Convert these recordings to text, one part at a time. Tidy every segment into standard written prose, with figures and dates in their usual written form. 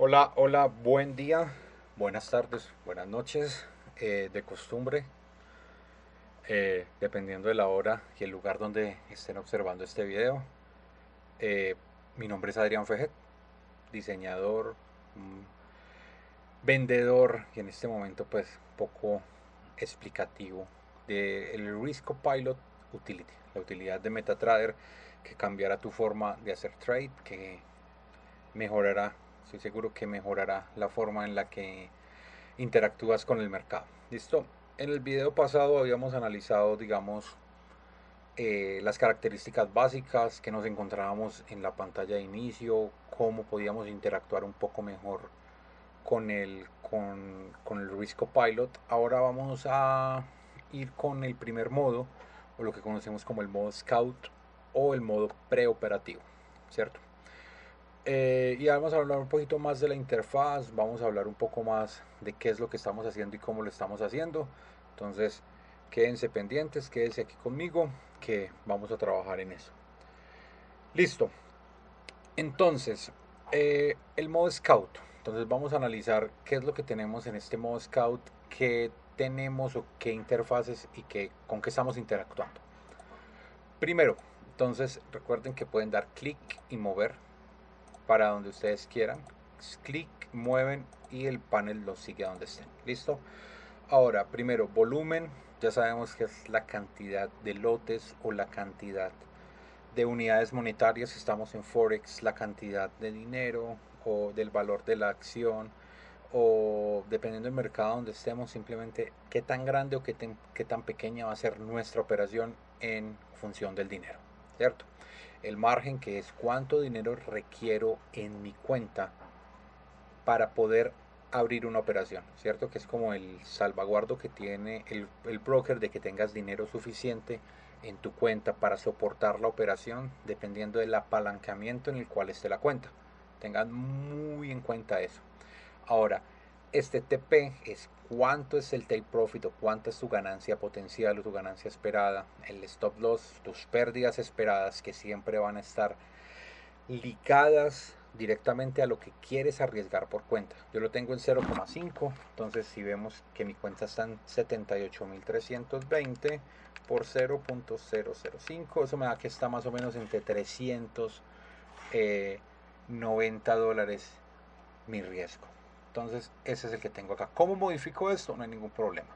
Hola, hola, buen día, buenas tardes, buenas noches, de costumbre, dependiendo de la hora y el lugar donde estén observando este video. Eh, Mi nombre es Adrián Fejet, diseñador, vendedor y en este momento pues poco explicativo del Risk Pilot Utility, la utilidad de MetaTrader que cambiará tu forma de hacer trade, que mejorará, estoy seguro que mejorará la forma en la que interactúas con el mercado. ¿Listo? En el video pasado habíamos analizado, digamos, las características básicas que nos encontrábamos en la pantalla de inicio, cómo podíamos interactuar un poco mejor con el Risk Pilot. Ahora vamos a ir con el primer modo, o lo que conocemos como el modo Scout o el modo preoperativo, ¿cierto? Y vamos a hablar un poquito más de la interfaz, vamos a hablar un poco más de qué es lo que estamos haciendo y cómo lo estamos haciendo. Entonces, quédense pendientes, quédense aquí conmigo, que vamos a trabajar en eso. Listo. Entonces, el modo Scout. Entonces vamos a analizar qué es lo que tenemos en este modo Scout, qué tenemos o qué interfaces y con qué estamos interactuando. Primero, entonces recuerden que pueden dar clic y mover para donde ustedes quieran. Clic, mueven y el panel los sigue a donde estén. ¿Listo? Ahora, primero, volumen. Ya sabemos que es la cantidad de lotes o la cantidad de unidades monetarias. Si estamos en Forex, la cantidad de dinero o del valor de la acción. O dependiendo del mercado donde estemos, simplemente qué tan grande o qué tan pequeña va a ser nuestra operación en función del dinero. ¿Cierto? El margen, que es cuánto dinero requiero en mi cuenta para poder abrir una operación, ¿cierto? Que es como el salvaguardo que tiene el broker de que tengas dinero suficiente en tu cuenta para soportar la operación dependiendo del apalancamiento en el cual esté la cuenta. Tengan muy en cuenta eso. Ahora, este TP es cuánto es el take profit o cuánta es tu ganancia potencial o tu ganancia esperada, el stop loss, tus pérdidas esperadas que siempre van a estar ligadas directamente a lo que quieres arriesgar por cuenta. Yo lo tengo en 0,5, entonces si vemos que mi cuenta está en 78.320 por 0.005, eso me da que está más o menos entre 390 dólares mi riesgo. Entonces ese es el que tengo acá. ¿Cómo modifico esto? No hay ningún problema.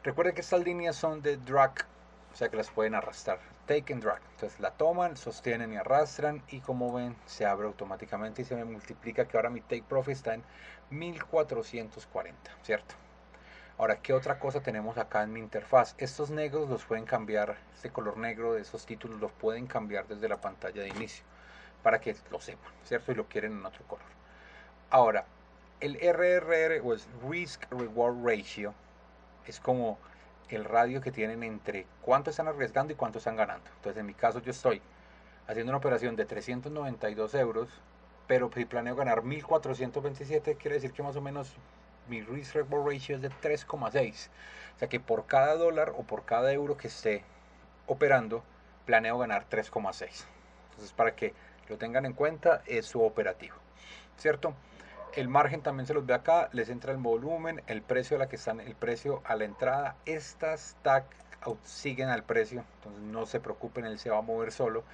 Recuerden que estas líneas son de drag, o sea que las pueden arrastrar. Take and drag. Entonces la toman, sostienen y arrastran y como ven se abre automáticamente y se me multiplica que ahora mi take profit está en 1440, ¿cierto? Ahora, ¿qué otra cosa tenemos acá en mi interfaz? Estos negros los pueden cambiar, este color negro de esos títulos los pueden cambiar desde la pantalla de inicio para que lo sepan, ¿cierto? Y lo quieren en otro color. Ahora, el RRR o el Risk Reward Ratio es como el radio que tienen entre cuánto están arriesgando y cuánto están ganando. Entonces, en mi caso, yo estoy haciendo una operación de 392 euros, pero si planeo ganar 1427, quiere decir que más o menos mi risk reward ratio es de 3,6. O sea que por cada dólar o por cada euro que esté operando, planeo ganar 3,6. Entonces, para que lo tengan en cuenta, es su operativo, ¿cierto? El margen también se los ve acá, les entra el volumen, el precio a la que están, el precio a la entrada. Estas tag siguen al precio, entonces no se preocupen, él se va a mover solo.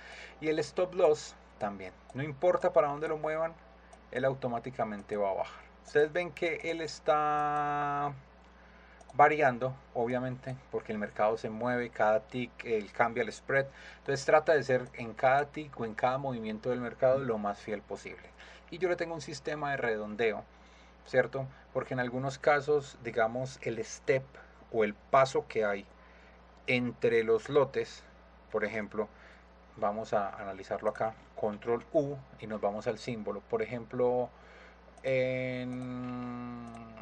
Y el stop loss también, no importa para dónde lo muevan, él automáticamente va a bajar. Ustedes ven que él está variando, obviamente, porque el mercado se mueve, cada tick él cambia el spread. Entonces trata de ser en cada tick o en cada movimiento del mercado lo más fiel posible. Y yo le tengo un sistema de redondeo, ¿cierto? Porque en algunos casos, digamos, el step o el paso que hay entre los lotes, por ejemplo, vamos a analizarlo acá, control U y nos vamos al símbolo. Por ejemplo,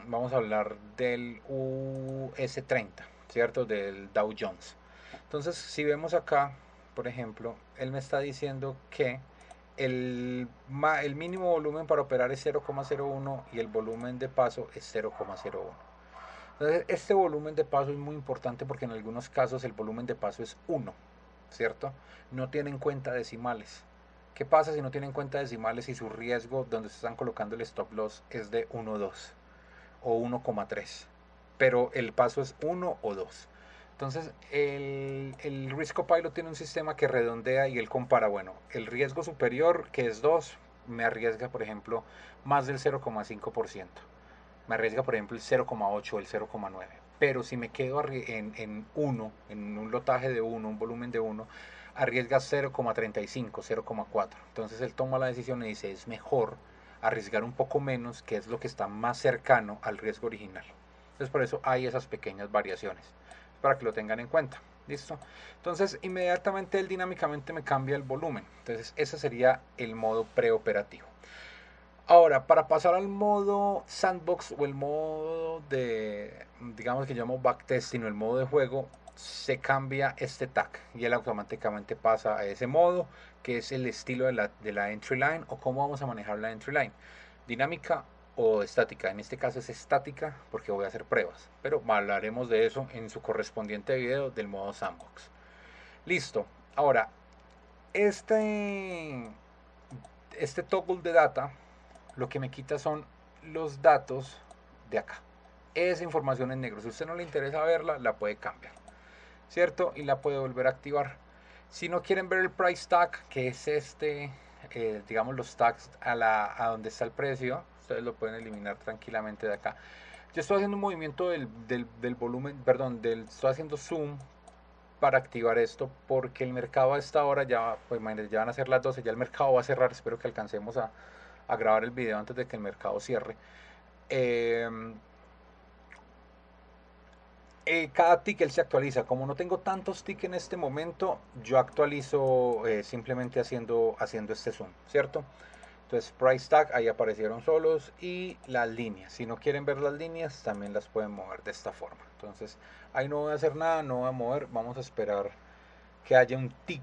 vamos a hablar del US30, ¿cierto? Del Dow Jones. Entonces, si vemos acá, por ejemplo, él me está diciendo que el mínimo volumen para operar es 0,01 y el volumen de paso es 0,01. Entonces, este volumen de paso es muy importante porque en algunos casos el volumen de paso es 1, ¿cierto? No tiene en cuenta decimales. ¿Qué pasa si no tienen cuenta decimales y su riesgo donde se están colocando el stop loss es de 1,2 o 1,3? Pero el paso es 1 o 2. Entonces, el Risk Copilot tiene un sistema que redondea y él compara, bueno, el riesgo superior, que es 2, me arriesga, por ejemplo, más del 0,5%. Me arriesga, por ejemplo, el 0,8 o el 0,9. Pero si me quedo en 1, en un lotaje de 1, un volumen de 1, arriesga 0,35, 0,4. Entonces él toma la decisión y dice, es mejor arriesgar un poco menos, que es lo que está más cercano al riesgo original. Entonces por eso hay esas pequeñas variaciones, para que lo tengan en cuenta. ¿Listo? Entonces inmediatamente él dinámicamente me cambia el volumen. Entonces ese sería el modo preoperativo. Ahora, para pasar al modo sandbox o el modo de, digamos que llamo backtesting o el modo de juego, se cambia este tag y él automáticamente pasa a ese modo, que es el estilo de la entry line o cómo vamos a manejar la entry line, dinámica o estática. En este caso es estática porque voy a hacer pruebas, pero hablaremos de eso en su correspondiente video del modo sandbox. Listo. Ahora, este toggle de data lo que me quita son los datos de acá. Esa información en negro, si a usted no le interesa verla, la puede cambiar, ¿cierto? Y la puede volver a activar. Si no quieren ver el price tag, que es digamos los tags a donde está el precio, ustedes lo pueden eliminar tranquilamente de acá. Yo estoy haciendo un movimiento del volumen, perdón, estoy haciendo zoom para activar esto porque el mercado a esta hora ya, pues ya van a ser las 12, ya el mercado va a cerrar, espero que alcancemos a grabar el video antes de que el mercado cierre. Eh, cada ticket se actualiza. Como no tengo tantos tickets en este momento, yo actualizo simplemente haciendo este zoom, ¿cierto? Entonces, price tag, ahí aparecieron solos y las líneas. Si no quieren ver las líneas, también las pueden mover de esta forma. Entonces, ahí no voy a hacer nada, no voy a mover. Vamos a esperar que haya un tick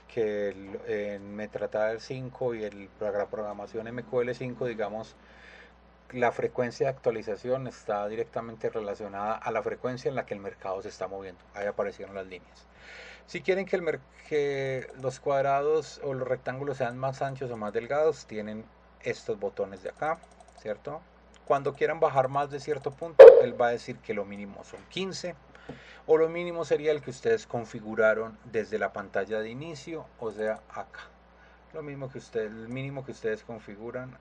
que en MetaTrader 5 y la programación MQL5, digamos, la frecuencia de actualización está directamente relacionada a la frecuencia en la que el mercado se está moviendo. Ahí aparecieron las líneas. Si quieren que los cuadrados o los rectángulos sean más anchos o más delgados, tienen estos botones de acá, ¿cierto? Cuando quieran bajar más de cierto punto, él va a decir que lo mínimo son 15 o lo mínimo sería el que ustedes configuraron desde la pantalla de inicio, o sea, acá. Lo mismo que ustedes, el mínimo que ustedes configuran.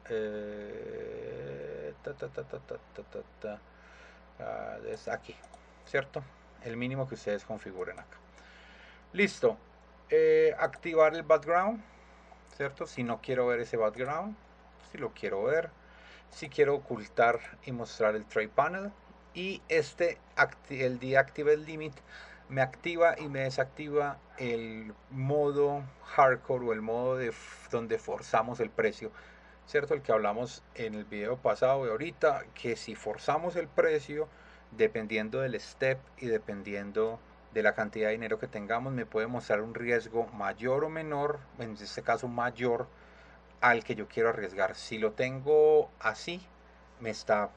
Es aquí, ¿cierto? El mínimo que ustedes configuren acá. Listo. Activar el background, ¿cierto? Si no quiero ver ese background, si lo quiero ver, si quiero ocultar y mostrar el trade panel, y el deactivate limit me activa y me desactiva el modo hardcore o el modo donde forzamos el precio, ¿cierto? El que hablamos en el video pasado y ahorita, que si forzamos el precio, dependiendo del step y dependiendo de la cantidad de dinero que tengamos, me puede mostrar un riesgo mayor o menor, en este caso mayor, al que yo quiero arriesgar. Si lo tengo así, me está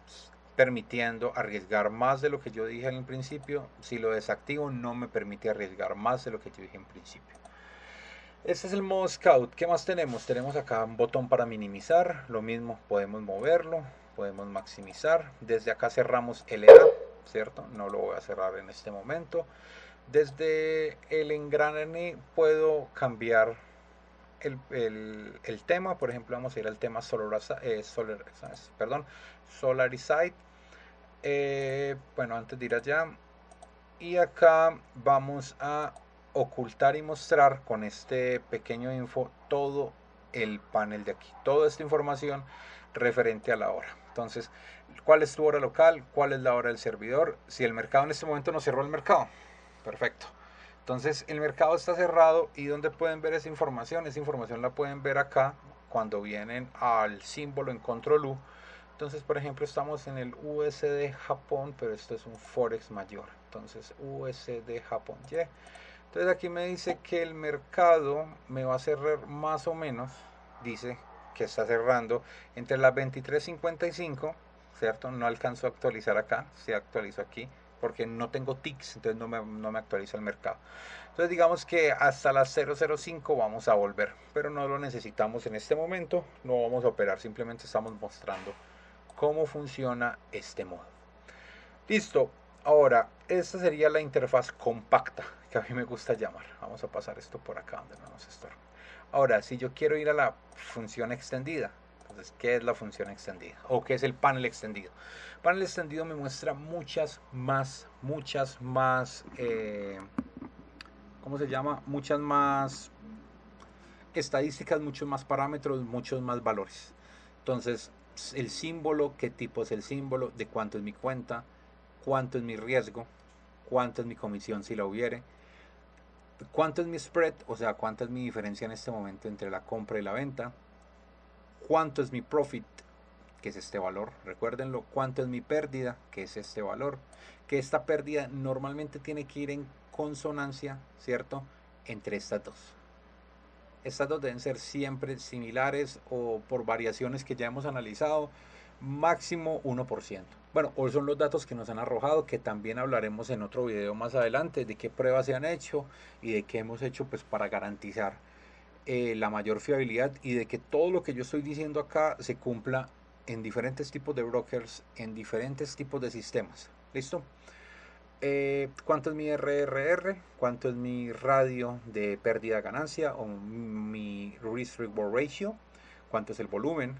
permitiendo arriesgar más de lo que yo dije en el principio. Si lo desactivo, no me permite arriesgar más de lo que yo dije en principio. Este es el modo Scout. ¿Qué más tenemos? Tenemos acá un botón para minimizar. Lo mismo, podemos moverlo, podemos maximizar. Desde acá cerramos el EDA, ¿cierto? No lo voy a cerrar en este momento. Desde el engrane puedo cambiar el tema. Por ejemplo, vamos a ir al tema Solarizide. Bueno, antes de ir allá, y acá vamos a ocultar y mostrar con este pequeño info todo el panel de aquí, toda esta información referente a la hora. Entonces, ¿cuál es tu hora local? ¿Cuál es la hora del servidor? Si el mercado en este momento no cerró el mercado, perfecto. Entonces el mercado está cerrado y ¿dónde pueden ver esa información? Esa información la pueden ver acá cuando vienen al símbolo en control U. Entonces, por ejemplo, estamos en el USD Japón, pero esto es un Forex mayor. Entonces, USD Japón Y. Entonces aquí me dice que el mercado me va a cerrar más o menos, dice que está cerrando entre las 23:55, ¿cierto? No alcanzó a actualizar acá, se actualizó aquí, porque no tengo ticks, entonces no me actualiza el mercado. Entonces digamos que hasta las 005 vamos a volver, pero no lo necesitamos en este momento, no vamos a operar, simplemente estamos mostrando cómo funciona este modo. Listo, ahora esta sería la interfaz compacta, que a mí me gusta llamar. Vamos a pasar esto por acá donde no nos estorbe. Ahora, si yo quiero ir a la función extendida, entonces, ¿qué es la función extendida? ¿O qué es el panel extendido? El panel extendido me muestra muchas más, ¿cómo se llama? Muchas más estadísticas, muchos más parámetros, muchos más valores. Entonces, el símbolo, qué tipo es el símbolo, de cuánto es mi cuenta, cuánto es mi riesgo, cuánto es mi comisión si la hubiere, cuánto es mi spread, o sea, cuánta es mi diferencia en este momento entre la compra y la venta, cuánto es mi profit, que es este valor, recuérdenlo, cuánto es mi pérdida, que es este valor, que esta pérdida normalmente tiene que ir en consonancia, ¿cierto?, entre estas dos. Estas dos deben ser siempre similares o por variaciones que ya hemos analizado, máximo 1%. Bueno, hoy son los datos que nos han arrojado, que también hablaremos en otro video más adelante de qué pruebas se han hecho y de qué hemos hecho pues para garantizar la mayor fiabilidad y de que todo lo que yo estoy diciendo acá se cumpla en diferentes tipos de brokers, en diferentes tipos de sistemas. ¿Listo? ¿Cuánto es mi RRR? ¿Cuánto es mi radio de pérdida ganancia o mi risk reward ratio? ¿Cuánto es el volumen?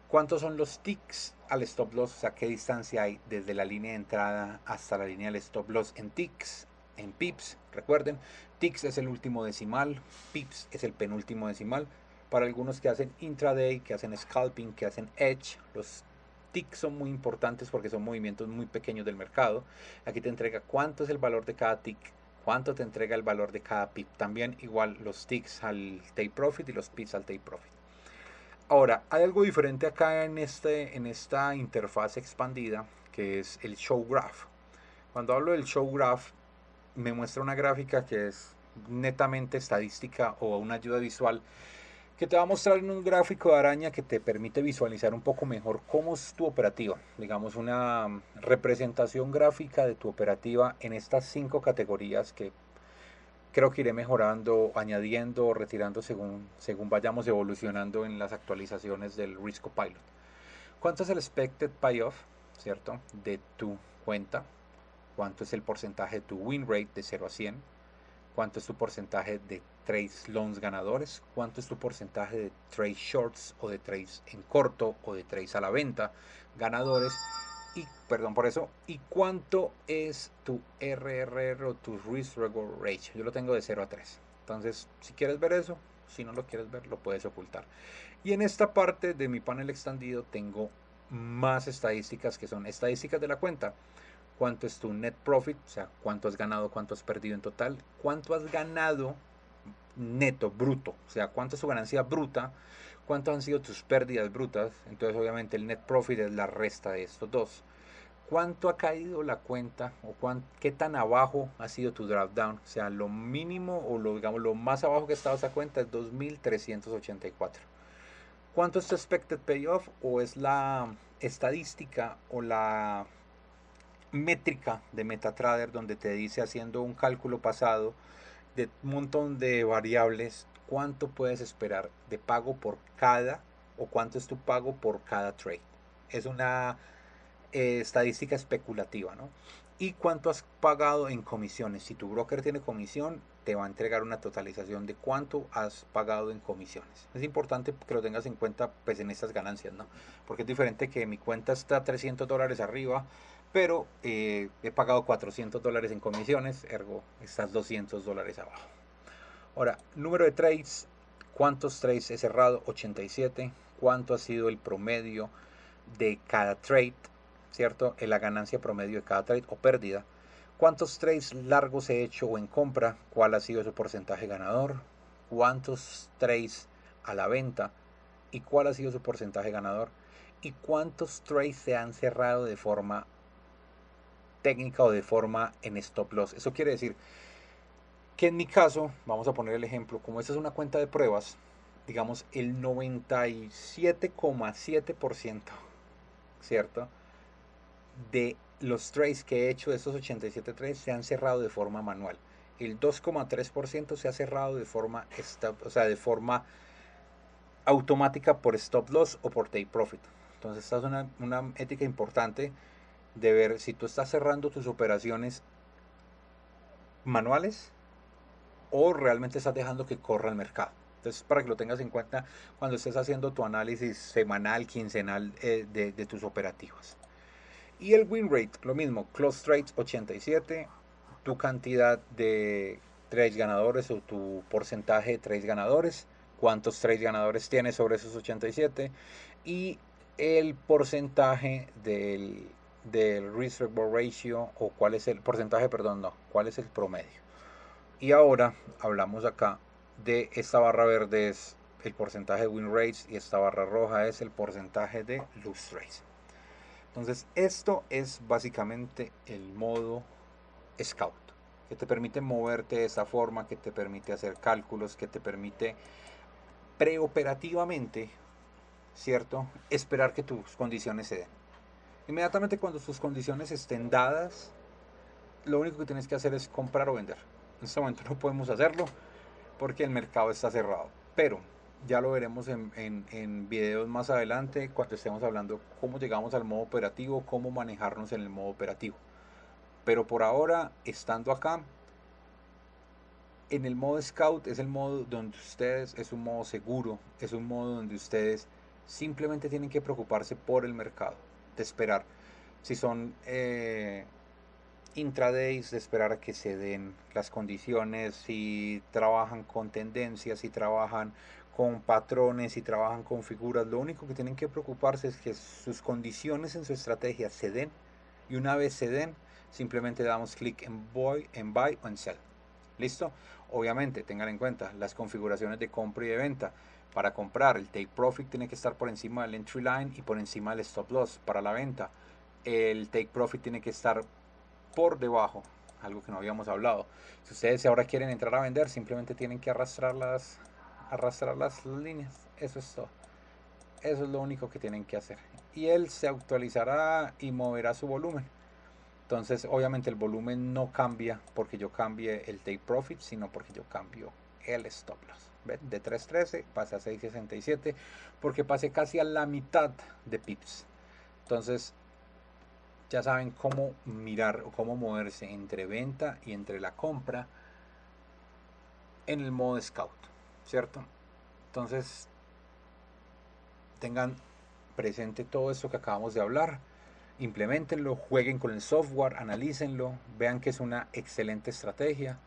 ¿Cuántos son los ticks al stop loss? O sea, qué distancia hay desde la línea de entrada hasta la línea del stop loss en ticks, en pips. Recuerden, ticks es el último decimal, pips es el penúltimo decimal. Para algunos que hacen intraday, que hacen scalping, que hacen edge, los ticks son muy importantes porque son movimientos muy pequeños del mercado. Aquí te entrega cuánto es el valor de cada tick, cuánto te entrega el valor de cada pip. También igual los ticks al take profit y los pips al take profit. Ahora, hay algo diferente acá en esta interfaz expandida, que es el show graph. Cuando hablo del show graph, me muestra una gráfica que es netamente estadística o una ayuda visual que te va a mostrar en un gráfico de araña que te permite visualizar un poco mejor cómo es tu operativa. Digamos, una representación gráfica de tu operativa en estas 5 categorías que creo que iré mejorando, añadiendo o retirando según vayamos evolucionando en las actualizaciones del Risk Copilot. ¿Cuánto es el expected payoff, cierto, de tu cuenta? ¿Cuánto es el porcentaje de tu win rate de 0 a 100? ¿Cuánto es tu porcentaje de trades longs ganadores? ¿Cuánto es tu porcentaje de trades shorts o de trades en corto o de trades a la venta ganadores? Y, perdón por eso, ¿y cuánto es tu RRR o tu Risk Reward Ratio? Yo lo tengo de 0 a 3. Entonces, si quieres ver eso, si no lo quieres ver, lo puedes ocultar. Y en esta parte de mi panel extendido tengo más estadísticas que son estadísticas de la cuenta. ¿Cuánto es tu net profit? O sea, cuánto has ganado, cuánto has perdido en total. ¿Cuánto has ganado neto, bruto? O sea, cuánto es tu ganancia bruta. ¿Cuánto han sido tus pérdidas brutas? Entonces, obviamente, el net profit es la resta de estos dos. ¿Cuánto ha caído la cuenta o qué tan abajo ha sido tu drawdown? O sea, lo mínimo o digamos, lo más abajo que ha estado esa cuenta es 2.384. ¿Cuánto es tu expected payoff o es la estadística o la métrica de MetaTrader donde te dice haciendo un cálculo pasado de un montón de variables cuánto puedes esperar de pago por cada o cuánto es tu pago por cada trade? Es una estadística especulativa, ¿no? Y cuánto has pagado en comisiones. Si tu broker tiene comisión, te va a entregar una totalización de cuánto has pagado en comisiones. Es importante que lo tengas en cuenta pues en estas ganancias, ¿no? Porque es diferente que mi cuenta está $300 arriba, pero he pagado $400 en comisiones, ergo estás $200 abajo. Ahora, número de trades, ¿cuántos trades he cerrado? 87. ¿Cuánto ha sido el promedio de cada trade? ¿Cierto? En la ganancia promedio de cada trade o pérdida. ¿Cuántos trades largos he hecho o en compra? ¿Cuál ha sido su porcentaje ganador? ¿Cuántos trades a la venta? ¿Y cuál ha sido su porcentaje ganador? ¿Y cuántos trades se han cerrado de forma técnica o de forma en stop loss? Eso quiere decir que en mi caso, vamos a poner el ejemplo, como esta es una cuenta de pruebas, digamos el 97,7%, ¿cierto?, de los trades que he hecho de estos 87 trades se han cerrado de forma manual. El 2,3% se ha cerrado de forma stop, o sea, de forma automática por stop loss o por take profit. Entonces esta es una ética importante de ver si tú estás cerrando tus operaciones manuales o realmente estás dejando que corra el mercado. Entonces, para que lo tengas en cuenta cuando estés haciendo tu análisis semanal, quincenal de tus operativas. Y el win rate, lo mismo, close trades 87, tu cantidad de trades ganadores o tu porcentaje de trades ganadores, cuántos trades ganadores tienes sobre esos 87 y el porcentaje del risk reward ratio o cuál es el porcentaje, perdón, no, cuál es el promedio. Y ahora hablamos acá de esta barra verde es el porcentaje de win rates y esta barra roja es el porcentaje de lose rates. Entonces esto es básicamente el modo Scout, que te permite moverte de esa forma, que te permite hacer cálculos, que te permite preoperativamente, ¿cierto? Esperar que tus condiciones se den. Inmediatamente cuando tus condiciones estén dadas, lo único que tienes que hacer es comprar o vender. En este momento no podemos hacerlo porque el mercado está cerrado, pero ya lo veremos en videos más adelante cuando estemos hablando cómo llegamos al modo operativo, cómo manejarnos en el modo operativo. Pero por ahora, estando acá, en el modo Scout es el modo donde ustedes, es un modo seguro, es un modo donde ustedes simplemente tienen que preocuparse por el mercado, de esperar. Si son intradays, de esperar a que se den las condiciones, si trabajan con tendencias, si trabajan con patrones, si trabajan con figuras, lo único que tienen que preocuparse es que sus condiciones en su estrategia se den y una vez se den, simplemente damos clic en buy o en sell. ¿Listo? Obviamente, tengan en cuenta las configuraciones de compra y de venta. Para comprar, el take profit tiene que estar por encima del entry line y por encima del stop loss. Para la venta, el take profit tiene que estar por debajo, algo que no habíamos hablado. Si ustedes ahora quieren entrar a vender, simplemente tienen que arrastrar las líneas. Eso es todo. Eso es lo único que tienen que hacer. Y él se actualizará y moverá su volumen. Entonces, obviamente el volumen no cambia porque yo cambie el take profit, sino porque yo cambio el stop loss. ¿Ven? De 3.13 pasa a 6.67 porque pasé casi a la mitad de pips. Entonces, ya saben cómo mirar o cómo moverse entre venta y entre la compra en el modo Scout, ¿cierto? Entonces, tengan presente todo esto que acabamos de hablar, implementenlo, jueguen con el software, analícenlo, vean que es una excelente estrategia.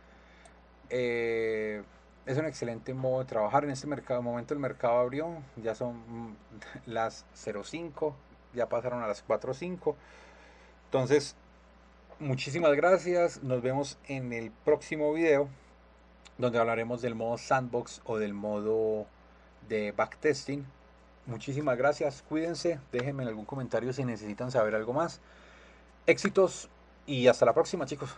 Es un excelente modo de trabajar en este mercado. De momento el mercado abrió, ya son las 05, ya pasaron a las 4:05. Entonces, muchísimas gracias. Nos vemos en el próximo video donde hablaremos del modo sandbox o del modo de backtesting. Muchísimas gracias, cuídense, déjenme en algún comentario si necesitan saber algo más. Éxitos y hasta la próxima, chicos.